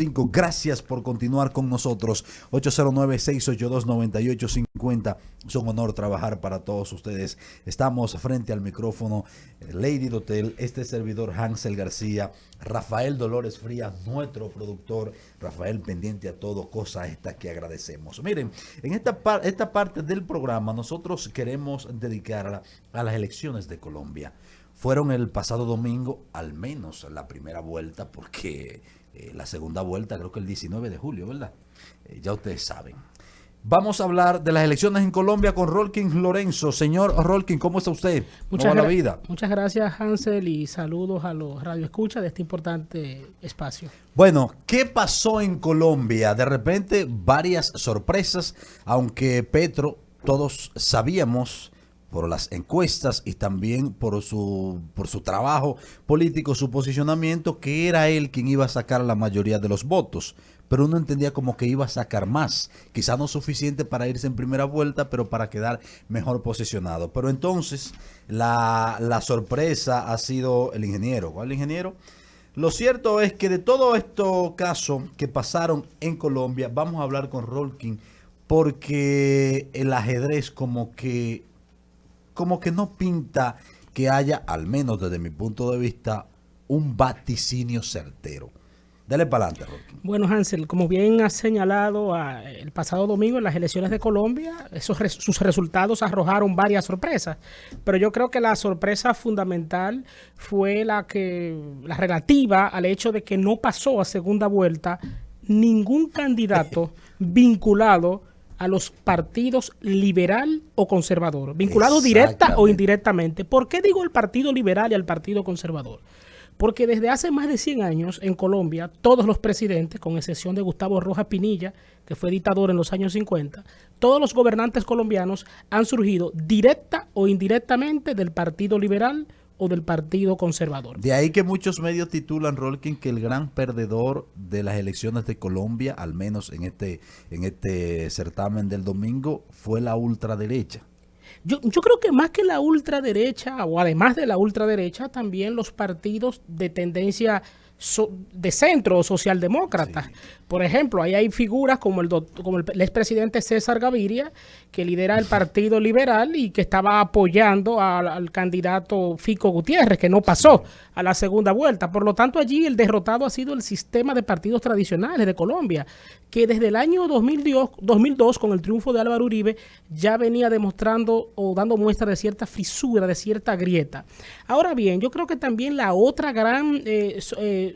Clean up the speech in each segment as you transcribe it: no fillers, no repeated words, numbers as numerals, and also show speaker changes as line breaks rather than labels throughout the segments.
Gracias por continuar con nosotros. 809-682-9850. Es un honor trabajar para todos ustedes. Estamos frente al micrófono Lady Dotel, este servidor Hansel García, Rafael Dolores Frías, nuestro productor. Rafael pendiente a todo, cosa esta que agradecemos. Miren, en esta parte del programa nosotros queremos dedicarla a las elecciones de Colombia. Fueron el pasado domingo, al menos la primera vuelta, porque la segunda vuelta creo que el 19 de julio, ¿verdad? Ya ustedes saben. Vamos a hablar de las elecciones en Colombia con Rolkin Lorenzo. Señor Rolkin, ¿cómo está usted? ¿Cómo va la vida?
Muchas gracias, Hansel, y saludos a los radioescuchas de este importante espacio.
Bueno, ¿qué pasó en Colombia? De repente, varias sorpresas, aunque Petro, todos sabíamos por las encuestas y también por su trabajo político, su posicionamiento, que era él quien iba a sacar la mayoría de los votos. Pero uno entendía como que iba a sacar más, quizá no suficiente para irse en primera vuelta, pero para quedar mejor posicionado. Pero entonces la sorpresa ha sido el ingeniero. ¿Cuál ingeniero? Lo cierto es que de todos estos casos que pasaron en Colombia, vamos a hablar con Rolkin, porque el ajedrez como que no pinta que haya, al menos desde mi punto de vista, un vaticinio certero. Dale para adelante, Rolkin.
Bueno, Hansel, como bien has señalado, el pasado domingo en las elecciones de Colombia, sus resultados arrojaron varias sorpresas, pero yo creo que la sorpresa fundamental fue la relativa al hecho de que no pasó a segunda vuelta ningún candidato vinculado a los partidos liberal o conservador, vinculados directa o indirectamente. ¿Por qué digo el partido liberal y el partido conservador? Porque desde hace más de 100 años en Colombia, todos los presidentes, con excepción de Gustavo Rojas Pinilla, que fue dictador en los años 50, todos los gobernantes colombianos han surgido directa o indirectamente del partido liberal o del partido conservador.
De ahí que muchos medios titulan, Rolkin, que el gran perdedor de las elecciones de Colombia, al menos en este certamen del domingo, fue la ultraderecha.
Yo creo que más que la ultraderecha, o además de la ultraderecha, también los partidos de tendencia de centro o socialdemócrata. Sí. Por ejemplo, ahí hay figuras como el expresidente César Gaviria, que lidera el Partido Liberal y que estaba apoyando al candidato Fico Gutiérrez, que no pasó a la segunda vuelta. Por lo tanto, allí el derrotado ha sido el sistema de partidos tradicionales de Colombia, que desde el año 2002, con el triunfo de Álvaro Uribe, ya venía demostrando o dando muestra de cierta fisura, de cierta grieta. Ahora bien, yo creo que también la otra gran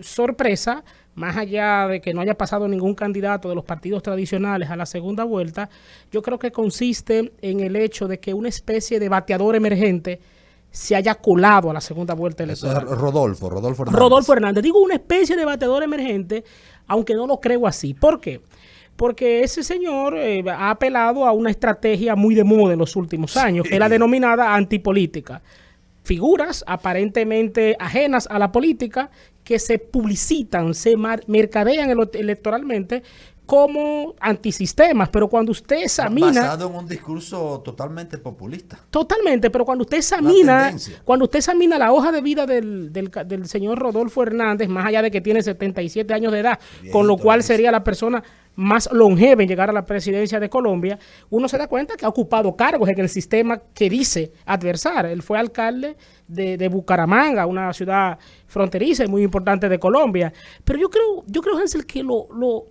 sorpresa, más allá de que no haya pasado ningún candidato de los partidos tradicionales a la segunda vuelta, yo creo que consiste en el hecho de que una especie de bateador emergente se haya colado a la segunda vuelta electoral.
Eso es Rodolfo Hernández.
Rodolfo Hernández. Digo una especie de bateador emergente, aunque no lo creo así. ¿Por qué? Porque ese señor ha apelado a una estrategia muy de moda en los últimos años, que es la denominada antipolítica. Figuras aparentemente ajenas a la política que se publicitan, se mercadean electoralmente como antisistemas, pero cuando usted examina...
Basado en un discurso totalmente populista.
Totalmente, pero cuando usted examina la hoja de vida del señor Rodolfo Hernández, más allá de que tiene 77 años de edad, bien, con lo cual sería la persona más longeva en llegar a la presidencia de Colombia, uno se da cuenta que ha ocupado cargos en el sistema que dice adversar. Él fue alcalde de Bucaramanga, una ciudad fronteriza y muy importante de Colombia. Pero yo creo, Hansel, que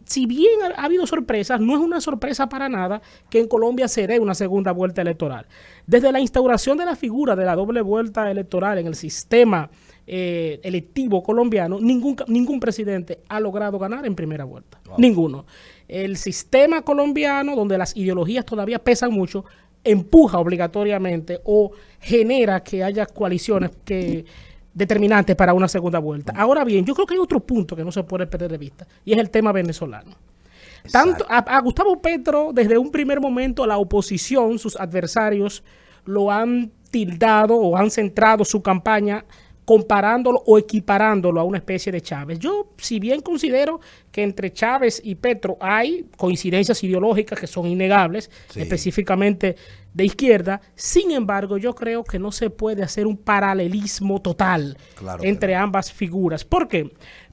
si bien ha habido sorpresas, no es una sorpresa para nada que en Colombia se dé una segunda vuelta electoral. Desde la instauración de la figura de la doble vuelta electoral en el sistema electivo colombiano, ningún presidente ha logrado ganar en primera vuelta. Wow. Ninguno. El sistema colombiano, donde las ideologías todavía pesan mucho, empuja obligatoriamente o genera que haya coaliciones determinantes para una segunda vuelta. Ahora bien, yo creo que hay otro punto que no se puede perder de vista, y es el tema venezolano. Tanto a Gustavo Petro, desde un primer momento, la oposición, sus adversarios, lo han tildado o han centrado su campaña comparándolo o equiparándolo a una especie de Chávez. Yo, si bien considero que entre Chávez y Petro hay coincidencias ideológicas que son innegables, específicamente de izquierda, sin embargo, yo creo que no se puede hacer un paralelismo total entre ambas figuras. ¿Por qué?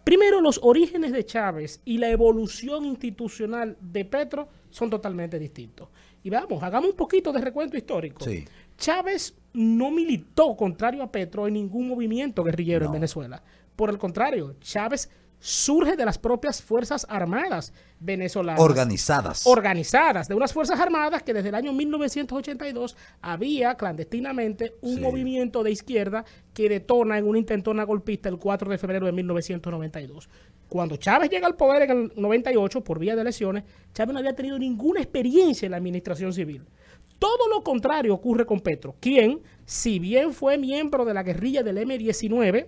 Primero, los orígenes de Chávez y la evolución institucional de Petro son totalmente distintos. Y vamos, hagamos un poquito de recuento histórico.
Sí.
Chávez no militó, contrario a Petro, en ningún movimiento guerrillero en Venezuela. Por el contrario, Chávez surge de las propias Fuerzas Armadas venezolanas. Organizadas, de unas Fuerzas Armadas que desde el año 1982 había clandestinamente un movimiento de izquierda que detona en una intentona golpista el 4 de febrero de 1992. Cuando Chávez llega al poder en el 98 por vía de elecciones, Chávez no había tenido ninguna experiencia en la administración civil. Todo lo contrario ocurre con Petro, quien, si bien fue miembro de la guerrilla del M-19,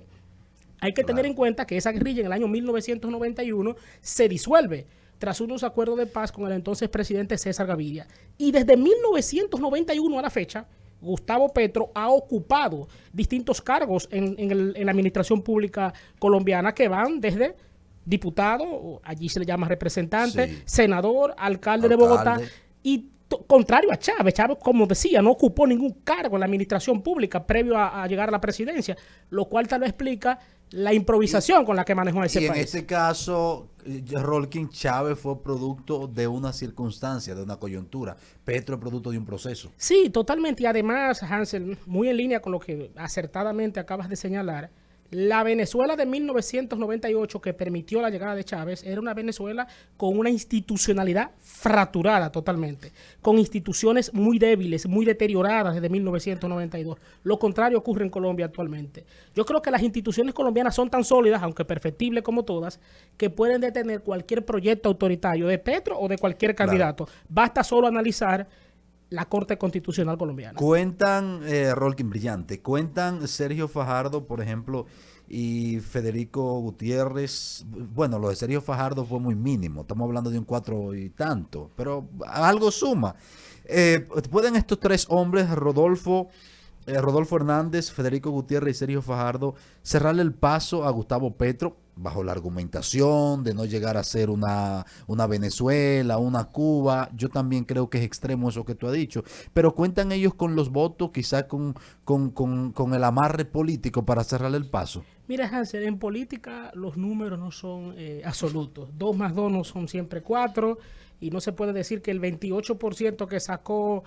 hay que tener en cuenta que esa guerrilla en el año 1991 se disuelve tras unos acuerdos de paz con el entonces presidente César Gaviria. Y desde 1991 a la fecha, Gustavo Petro ha ocupado distintos cargos en la administración pública colombiana que van desde diputado, allí se le llama representante, senador, alcalde de Bogotá, y contrario a Chávez, como decía, no ocupó ningún cargo en la administración pública previo a llegar a la presidencia, lo cual tal vez explica la improvisación con la que manejó ese país.
En ese caso, Rolkin, Chávez fue producto de una circunstancia, de una coyuntura. Petro es producto de un proceso.
Sí, totalmente. Y además, Hansel, muy en línea con lo que acertadamente acabas de señalar, la Venezuela de 1998 que permitió la llegada de Chávez era una Venezuela con una institucionalidad fracturada totalmente, con instituciones muy débiles, muy deterioradas desde 1992. Lo contrario ocurre en Colombia actualmente. Yo creo que las instituciones colombianas son tan sólidas, aunque perfectibles como todas, que pueden detener cualquier proyecto autoritario de Petro o de cualquier candidato. Claro. Basta solo analizar la Corte Constitucional colombiana.
Cuentan, Rolkin brillante, cuentan Sergio Fajardo, por ejemplo, y Federico Gutiérrez. Bueno, lo de Sergio Fajardo fue muy mínimo, estamos hablando de un 4 y tanto, pero algo suma. ¿Pueden estos tres hombres, Rodolfo Hernández, Federico Gutiérrez y Sergio Fajardo, cerrarle el paso a Gustavo Petro bajo la argumentación de no llegar a ser una Venezuela, una Cuba? Yo también creo que es extremo eso que tú has dicho, pero cuentan ellos con los votos, quizás con el amarre político para cerrarle el paso.
Mira, Hansel, en política los números no son absolutos. 2 más 2 no son siempre 4, y no se puede decir que el 28% que sacó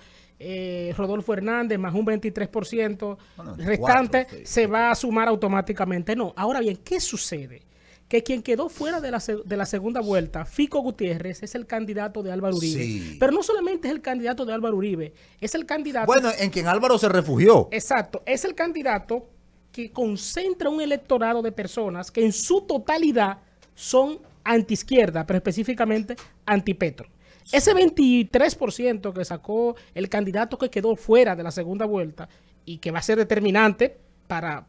Rodolfo Hernández más un 23% restante se va a sumar automáticamente. No. Ahora bien, ¿qué sucede? Que quien quedó fuera de la segunda vuelta, Fico Gutiérrez, es el candidato de Álvaro Uribe. Sí. Pero no solamente es el candidato de Álvaro Uribe, es el candidato...
Bueno, en quien Álvaro se refugió.
Exacto, es el candidato que concentra un electorado de personas que en su totalidad son antiizquierda, pero específicamente antipetro. Ese 23% que sacó el candidato que quedó fuera de la segunda vuelta y que va a ser determinante para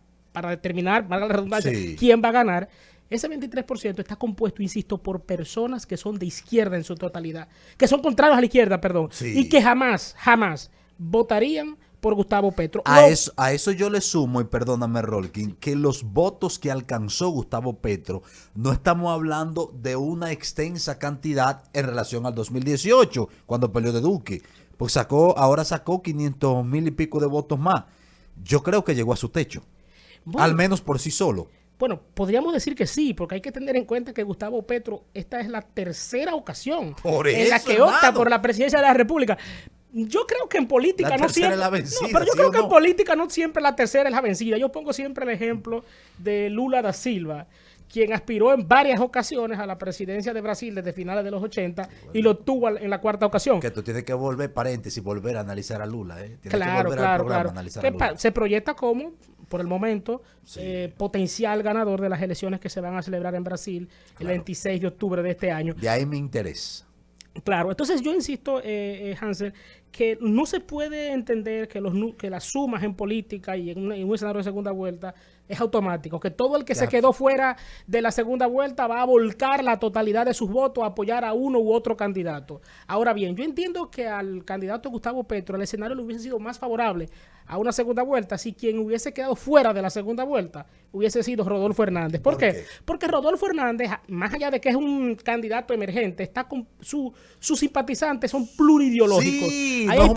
determinar, valga la redundancia, quién va a ganar, ese 23% está compuesto, insisto, por personas que son de izquierda en su totalidad, que son contrarios a la izquierda, perdón, y que jamás votarían por Gustavo Petro.
A eso yo le sumo, y perdóname, Rolkin, que los votos que alcanzó Gustavo Petro, no estamos hablando de una extensa cantidad en relación al 2018, cuando peleó de Duque, pues ahora sacó 500,000 y pico de votos más. Yo creo que llegó a su techo, al menos por sí solo.
Bueno, podríamos decir que sí, porque hay que tener en cuenta que Gustavo Petro, esta es la tercera ocasión en la que opta por la presidencia de la República. Yo creo que en política no siempre... en política no siempre la tercera es la vencida. Yo pongo siempre el ejemplo de Lula da Silva, quien aspiró en varias ocasiones a la presidencia de Brasil desde finales de los 80 y lo tuvo en la cuarta ocasión.
Que tú tienes que volver volver a analizar a Lula.
Claro. Se proyecta como, por el momento, potencial ganador de las elecciones que se van a celebrar en Brasil el 26 de octubre de este año.
De ahí mi interés.
Claro, entonces yo insisto, Hansel, que no se puede entender que las sumas en política y en un escenario de segunda vuelta es automático, que todo el que se quedó fuera de la segunda vuelta va a volcar la totalidad de sus votos a apoyar a uno u otro candidato. Ahora bien, yo entiendo que al candidato Gustavo Petro el escenario le hubiese sido más favorable a una segunda vuelta si quien hubiese quedado fuera de la segunda vuelta hubiese sido Rodolfo Hernández. ¿Por qué? Porque Rodolfo Hernández, más allá de que es un candidato emergente, está con sus simpatizantes son plurideológicos.
Sí, ahí hay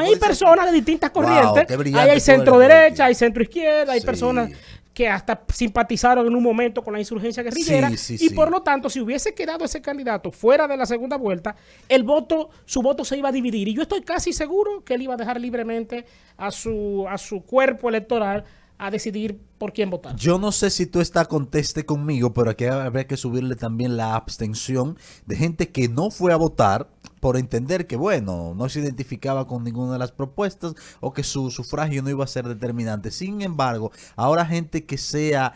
hay personas de distintas corrientes. Ahí hay centro derecha, hay centro izquierda, hay personas que hasta simpatizaron en un momento con la insurgencia guerrillera, por lo tanto, si hubiese quedado ese candidato fuera de la segunda vuelta, su voto se iba a dividir. Y yo estoy casi seguro que él iba a dejar libremente a su cuerpo electoral a decidir por quién votar.
Yo no sé si tú conteste conmigo, pero aquí habría que subirle también la abstención de gente que no fue a votar por entender que, bueno, no se identificaba con ninguna de las propuestas o que su sufragio no iba a ser determinante. Sin embargo, ahora gente que sea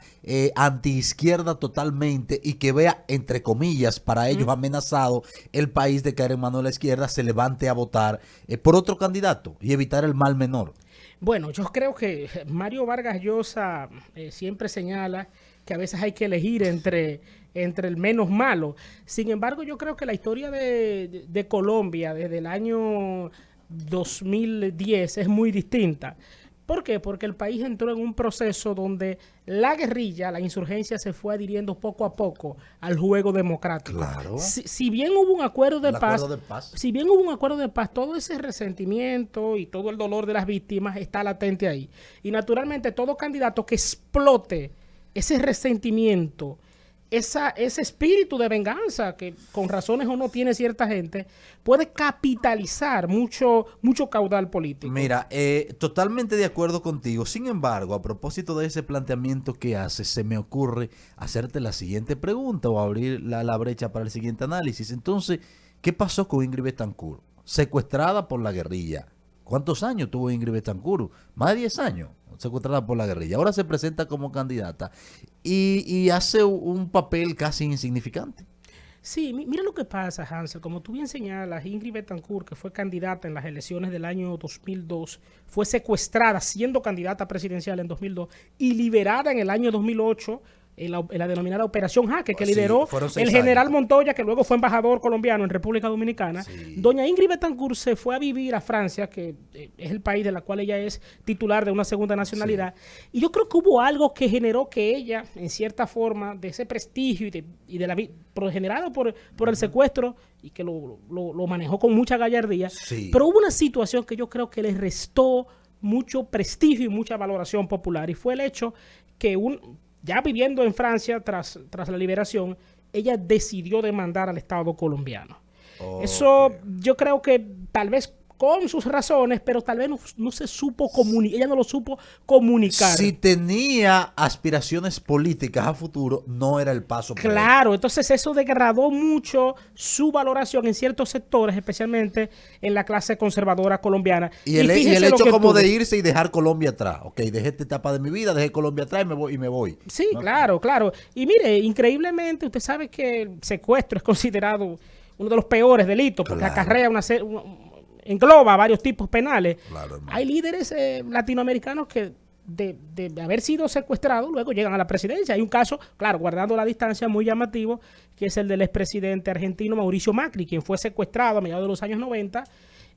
antiizquierda totalmente y que vea, entre comillas, para ellos amenazado el país de caer en manos de la izquierda, se levante a votar por otro candidato y evitar el mal menor.
Bueno, yo creo que Mario Vargas Llosa siempre señala que a veces hay que elegir entre el menos malo. Sin embargo, yo creo que la historia de Colombia desde el año 2010 es muy distinta. ¿Por qué? Porque el país entró en un proceso donde la guerrilla, la insurgencia, se fue adhiriendo poco a poco al juego democrático.
Claro.
Si bien hubo un acuerdo de paz, todo ese resentimiento y todo el dolor de las víctimas está latente ahí. Y naturalmente todo candidato que explote ese resentimiento, ese espíritu de venganza que con razones o no tiene cierta gente, puede capitalizar mucho caudal político.
Mira, totalmente de acuerdo contigo. Sin embargo, a propósito de ese planteamiento que haces, se me ocurre hacerte la siguiente pregunta o abrir la brecha para el siguiente análisis. Entonces, ¿qué pasó con Ingrid Betancourt? Secuestrada por la guerrilla. ¿Cuántos años tuvo Ingrid Betancourt? Más de 10 años secuestrada por la guerrilla. Ahora se presenta como candidata y hace un papel casi insignificante.
Sí, mira lo que pasa, Hansel. Como tú bien señalas, Ingrid Betancourt, que fue candidata en las elecciones del año 2002, fue secuestrada siendo candidata presidencial en 2002 y liberada en el año 2008 en la denominada Operación Jaque, que lideró el general Montoya, que luego fue embajador colombiano en República Dominicana. Sí. Doña Ingrid Betancourt se fue a vivir a Francia, que es el país de la cual ella es titular de una segunda nacionalidad. Sí. Y yo creo que hubo algo que generó que ella, en cierta forma, de ese prestigio generado por el secuestro, y que lo manejó con mucha gallardía, sí. Pero hubo una situación que yo creo que le restó mucho prestigio y mucha valoración popular, y fue el hecho que ya viviendo en Francia tras la liberación, ella decidió demandar al Estado colombiano. Eso yo creo que tal vez con sus razones, pero tal vez no se supo comunicar, ella no lo supo comunicar.
Si tenía aspiraciones políticas a futuro, no era el paso.
Claro, entonces eso degradó mucho su valoración en ciertos sectores, especialmente en la clase conservadora colombiana.
Y el hecho como de irse y dejar Colombia atrás. Ok, dejé esta etapa de mi vida, dejé Colombia atrás y me voy.
Sí, ¿no? Claro. Y mire, increíblemente, usted sabe que el secuestro es considerado uno de los peores delitos, porque acarrea engloba varios tipos penales. Claro, hay líderes latinoamericanos que de haber sido secuestrados luego llegan a la presidencia. Hay un caso, claro, guardando la distancia, muy llamativo, que es el del expresidente argentino Mauricio Macri, quien fue secuestrado a mediados de los años 90,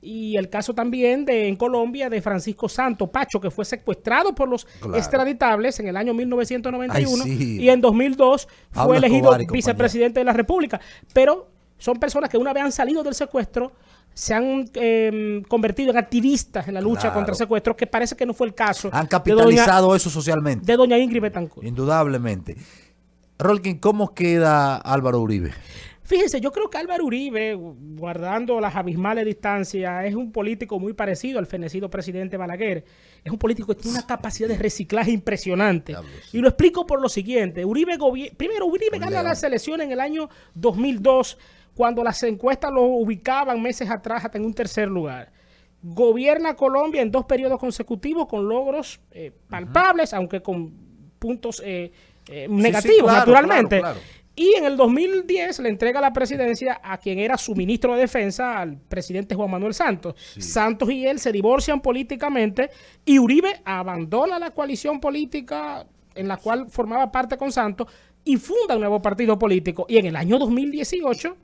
y el caso también en Colombia de Francisco Santo Pacho, que fue secuestrado por los extraditables en el año 1991. Y en 2002 fue elegido vicepresidente de la República. Pero son personas que una vez han salido del secuestro, se han convertido en activistas en la lucha contra el secuestro, que parece que no fue el caso.
Han capitalizado eso socialmente.
De doña Ingrid Betancourt.
Indudablemente. Rolkin, ¿cómo queda Álvaro Uribe?
Fíjense, yo creo que Álvaro Uribe, guardando las abismales distancias, es un político muy parecido al fenecido presidente Balaguer. Es un político que tiene una capacidad de reciclaje impresionante. Y lo explico por lo siguiente. Uribe gana las elecciones en el año 2002, cuando las encuestas lo ubicaban meses atrás hasta en un tercer lugar. Gobierna Colombia en 2 periodos consecutivos con logros palpables, aunque con puntos negativos, naturalmente. Claro. Y en el 2010 le entrega la presidencia a quien era su ministro de Defensa, al presidente Juan Manuel Santos. Sí. Santos y él se divorcian políticamente y Uribe abandona la coalición política en la cual formaba parte con Santos y funda un nuevo partido político. Y en el año 2018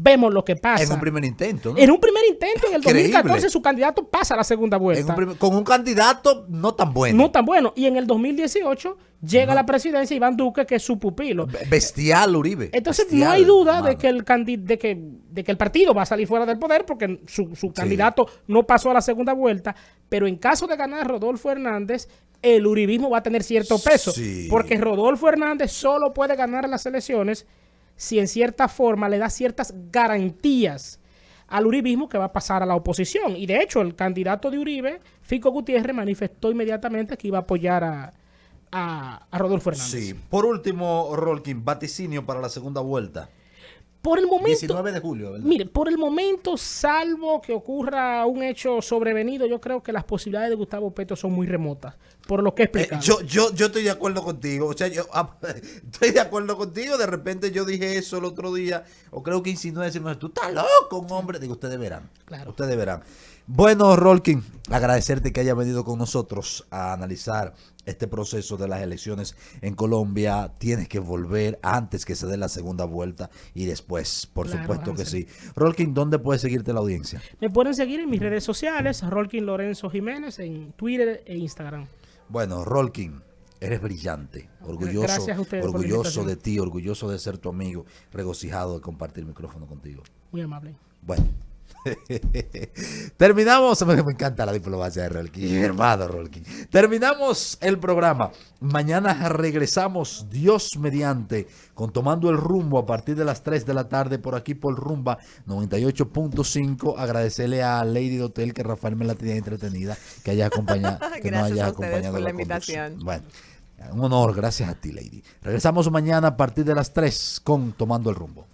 vemos lo que pasa.
En un primer intento, ¿no?
En un primer intento, en el
Increíble.
2014, su candidato pasa a la segunda vuelta.
Con un candidato no tan bueno.
No tan bueno. Y en el 2018 llega a la presidencia Iván Duque, que es su pupilo.
Bestial Uribe.
Entonces
bestial,
no hay duda
mano.
de que el partido va a salir fuera del poder porque su candidato no pasó a la segunda vuelta, pero en caso de ganar Rodolfo Hernández, el uribismo va a tener cierto peso, porque Rodolfo Hernández solo puede ganar las elecciones si en cierta forma le da ciertas garantías al uribismo que va a pasar a la oposición. Y de hecho, el candidato de Uribe, Fico Gutiérrez, manifestó inmediatamente que iba a apoyar a Rodolfo Hernández.
Sí. Por último, Rolkin, vaticinio para la segunda vuelta.
Por el momento,
19 de julio, ¿verdad?
Mire, por el momento, salvo que ocurra un hecho sobrevenido, yo creo que las posibilidades de Gustavo Petro son muy remotas, por lo que he explicado.
Yo estoy de acuerdo contigo. O sea, yo estoy de acuerdo contigo. De repente yo dije eso el otro día, o creo que insinué decirme, tú estás loco, un hombre. Digo, ustedes verán.
Claro.
Ustedes verán. Bueno, Rolkin, agradecerte que haya venido con nosotros a analizar este proceso de las elecciones en Colombia. Tienes que volver antes que se dé la segunda vuelta y después, por supuesto que sí. Rolkin, ¿dónde puede seguirte la audiencia?
Me pueden seguir en mis redes sociales, Rolkin Lorenzo Jiménez, en Twitter e Instagram.
Bueno, Rolkin, eres brillante, orgulloso de ti, orgulloso de ser tu amigo, regocijado de compartir el micrófono contigo.
Muy amable.
Bueno. Terminamos, me encanta la diplomacia de Rolkin, hermano Rolkin. Terminamos el programa. Mañana regresamos, Dios mediante, con Tomando el Rumbo a partir de las 3 de la tarde por aquí por Rumba 98.5. Agradecerle a Lady Hotel que Rafael me la tenía entretenida, que haya acompañado, que nos haya acompañado
por la
invitación.
invitación.
Bueno, un honor, gracias a ti, Lady. Regresamos mañana a partir de las 3 con Tomando el Rumbo.